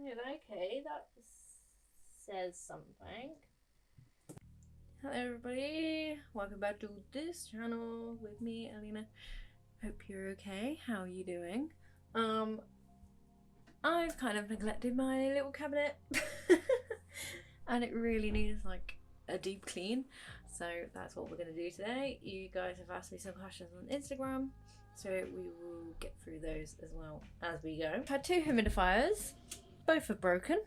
Good, okay, that says something. Hello everybody, welcome back to this channel with me, Alina. Hope you're okay. How are you doing? I've kind of neglected my little cabinet and it really needs like a deep clean, so that's what we're going to do today. You guys have asked me some questions on Instagram, so we will get through those as well as we go. I've had two humidifiers, both are broken.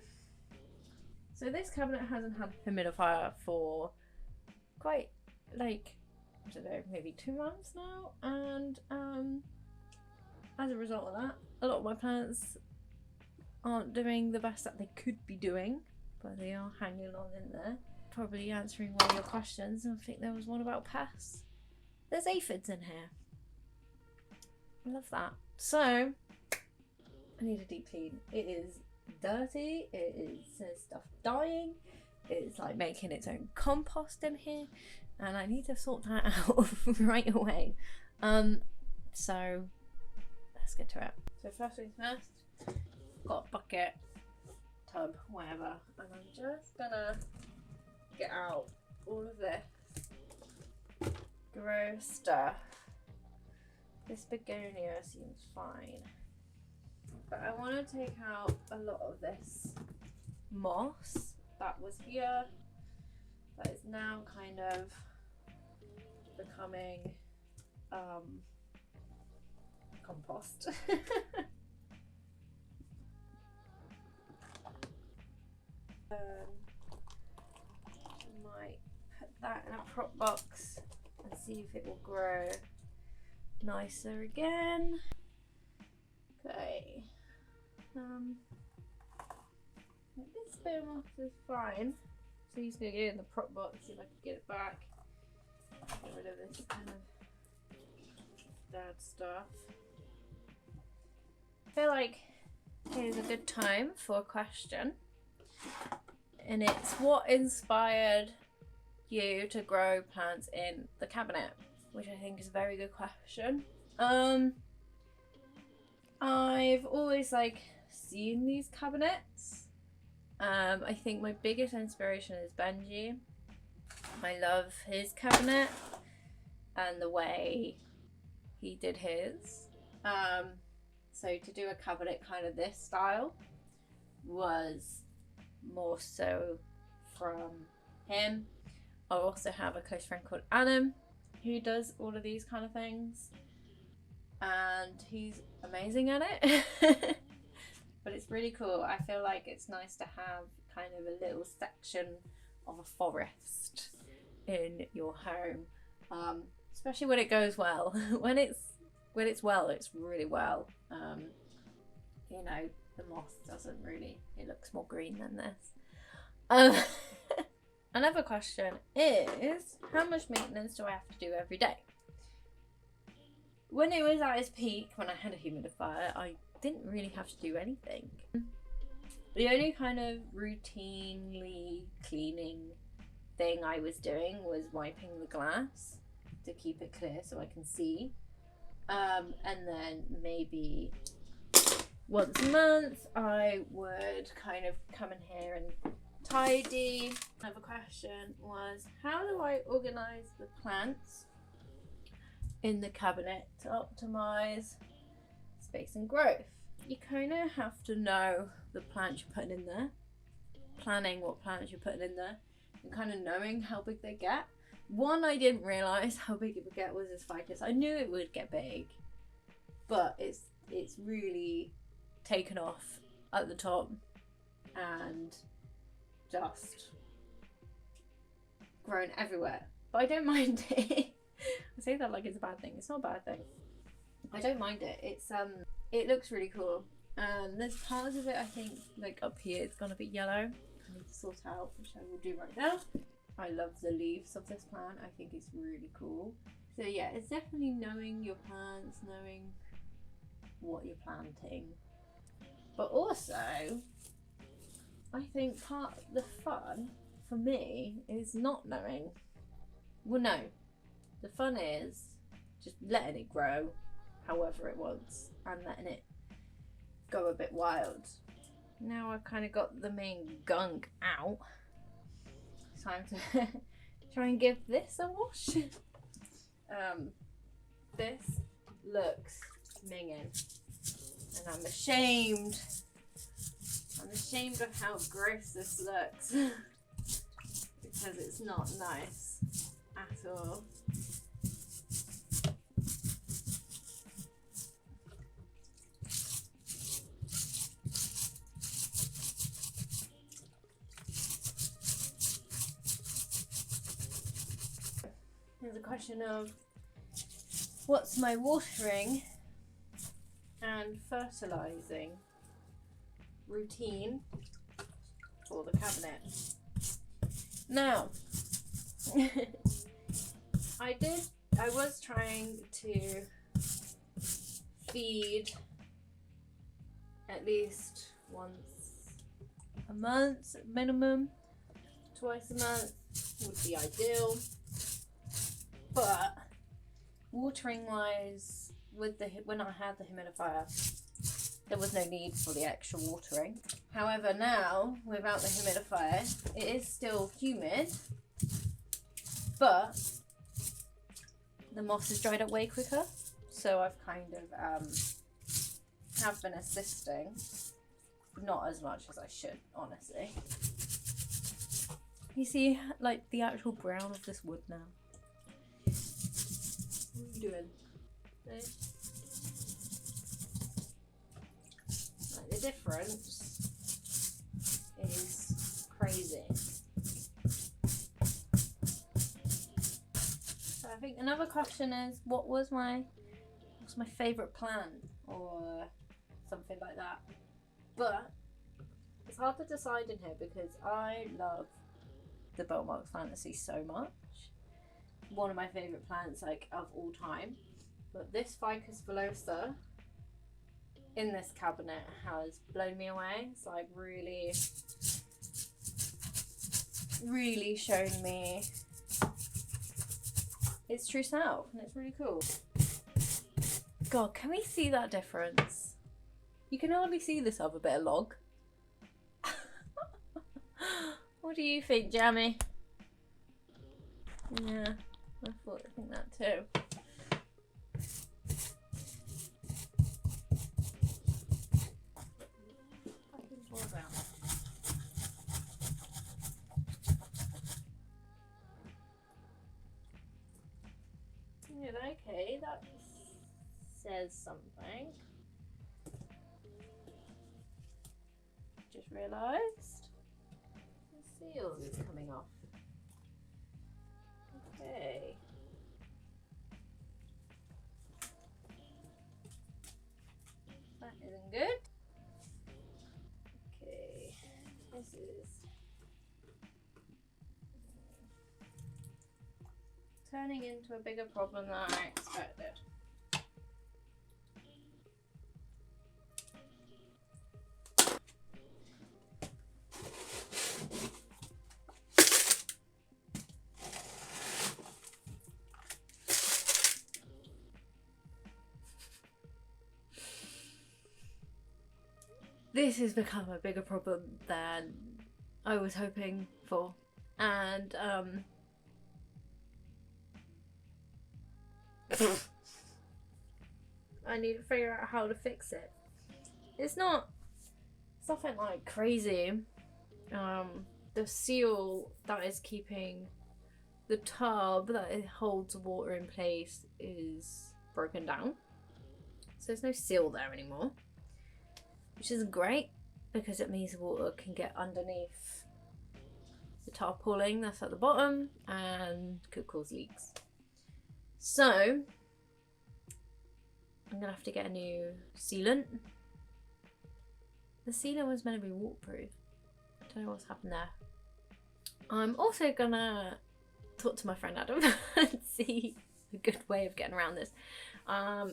So this cabinet hasn't had a humidifier for quite like, I don't know, maybe 2 months now, and as a result of that, a lot of my plants aren't doing the best that they could be doing, but they are hanging on in there. Probably answering one of your questions. I think there was one about pests. There's aphids in here. I love that. So I need a deep clean. It is dirty. There's stuff dying. It's like making its own compost in here, and I need to sort that out right away. So let's get to it. So first things first, got a bucket, tub, whatever, and I'm just gonna get out all of this gross stuff. This begonia seems fine, but I want to take out a lot of this moss that was here, that is now kind of becoming compost. Might put that in a prop box and see if it will grow nicer again. Okay. This bit of moss is fine. So he's gonna get it in the prop box, see if I can get it back. Get rid of this kind of bad stuff. I feel like here's a good time for a question. And it's, what inspired you to grow plants in the cabinet? Which I think is a very good question. I've always seen these cabinets. I think my biggest inspiration is Benji. I love his cabinet and the way he did his. So to do a cabinet kind of this style was more so from him. I also have a close friend called Alina who does all of these kind of things, and he's amazing at it. But it's really cool. I feel like it's nice to have kind of a little section of a forest in your home, especially when it goes well. when it's well, it's really well. You know, the moss doesn't really, it looks more green than this. Another question is, how much maintenance do I have to do every day? When it was at its peak, when I had a humidifier, I didn't really have to do anything. The only kind of routinely cleaning thing I was doing was wiping the glass to keep it clear so I can see. And then maybe once a month I would kind of come in here and tidy. Another question was, how do I organize the plants in the cabinet to optimize space and growth? You kind of have to know the plants you're putting in there, planning what plants you're putting in there, and kind of knowing how big they get. One, I didn't realize how big it would get was this ficus. I knew it would get big, but it's really taken off at the top and just grown everywhere. But I don't mind it. I say that like it's a bad thing. It's not a bad thing. I don't mind it. It's it looks really cool. There's parts of it, I think, like up here it's gonna be yellow. I need to sort out, which I will do right now. I love the leaves of this plant. I think it's really cool. So yeah, it's definitely knowing your plants, knowing what you're planting. But also, I think part of the fun for me is not knowing. Well, no. The fun is just letting it grow however it wants and letting it go a bit wild. now I've kind of got the main gunk out, it's time to try and give this a wash. This looks minging, and I'm ashamed of how gross this looks because it's not nice at all. There's a question of what's my watering and fertilizing routine for the cabinet. Now, I was trying to feed at least once a month minimum, twice a month would be ideal. But watering wise, when I had the humidifier, there was no need for the extra watering. However, now without the humidifier, it is still humid, but the moss has dried up way quicker. So I've kind of have been assisting, not as much as I should, honestly. You see, like the actual brown of this wood now. What are you doing? Okay. Like, the difference is crazy. So I think another question is, what's my favourite plant or something like that? But it's hard to decide in here because I love the Belmont Fantasy so much. One of my favourite plants, like, of all time. But this Ficus villosa in this cabinet has blown me away. It's like really shown me its true self, and it's really cool. God, can we see that difference? You can hardly see this other bit of log. What do you think, Jammy? Yeah, I think that too. Yeah, okay, that says something. Just realised the seal is coming off. Okay. That isn't good. Okay, this is turning into a bigger problem than I expected. This has become a bigger problem than I was hoping for, and I need to figure out how to fix it. It's nothing like crazy. The seal that is keeping the tub that it holds water in place is broken down, so there's no seal there anymore, which is great because it means the water can get underneath the tarpaulin that's at the bottom and could cause leaks. So I'm gonna have to get a new sealant. The sealant was meant to be waterproof. I don't know what's happened there. I'm also gonna talk to my friend Adam and see a good way of getting around this.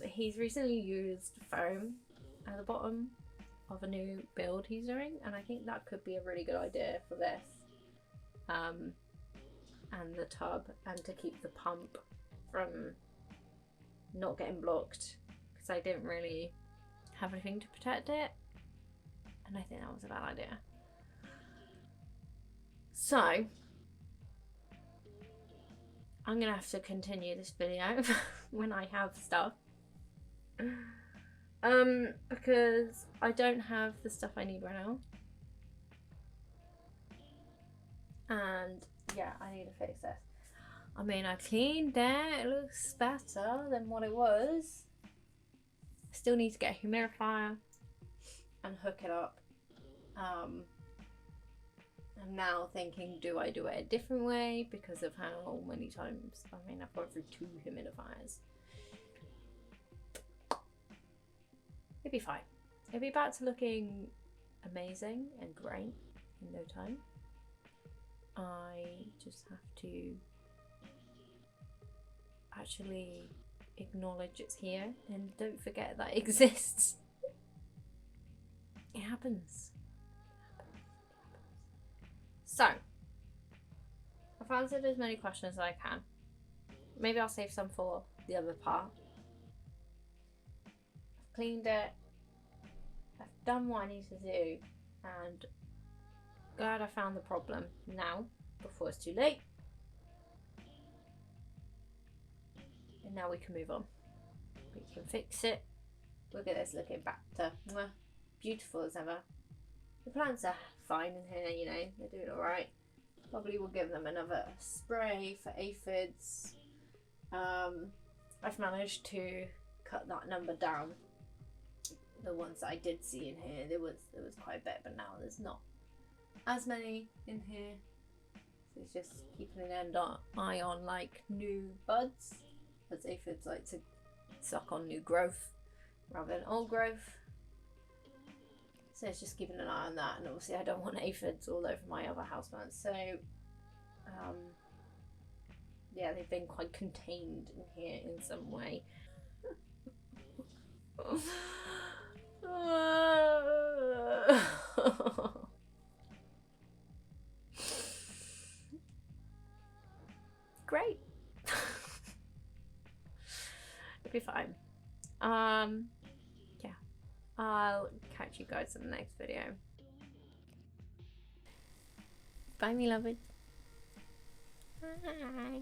He's recently used foam at the bottom of a new build he's doing, and I think that could be a really good idea for this and the tub, and to keep the pump from not getting blocked, because I didn't really have anything to protect it. and I think that was a bad idea. So I'm gonna have to continue this video when I have stuff, because I don't have the stuff I need right now, and yeah, I need to fix this. I mean, I cleaned it, it looks better than what it was. I still need to get a humidifier and hook it up. I'm now thinking, do I do it a different way because of how many times, I mean, I've gone through 2 humidifiers. It'll be fine. It'll be back to looking amazing and great in no time. I just have to actually acknowledge it's here and don't forget that it exists. It happens. So, I've answered as many questions as I can. Maybe I'll save some for the other part. I've cleaned it. I've done what I need to do, and glad I found the problem now before it's too late. And now we can move on. We can fix it. Look at this looking back to beautiful as ever. The plants are fine in here, you know, they're doing alright. Probably will give them another spray for aphids. I've managed to cut that number down. The ones that I did see in here, there was quite a bit, but now there's not as many in here. So it's just keeping an eye on like new buds, as aphids like to suck on new growth rather than old growth. So it's just keeping an eye on that, and obviously I don't want aphids all over my other houseplants. So yeah, they've been quite contained in here in some way. Great. It'll be fine. Yeah, I'll catch you guys in the next video. Bye, me lovers. Bye.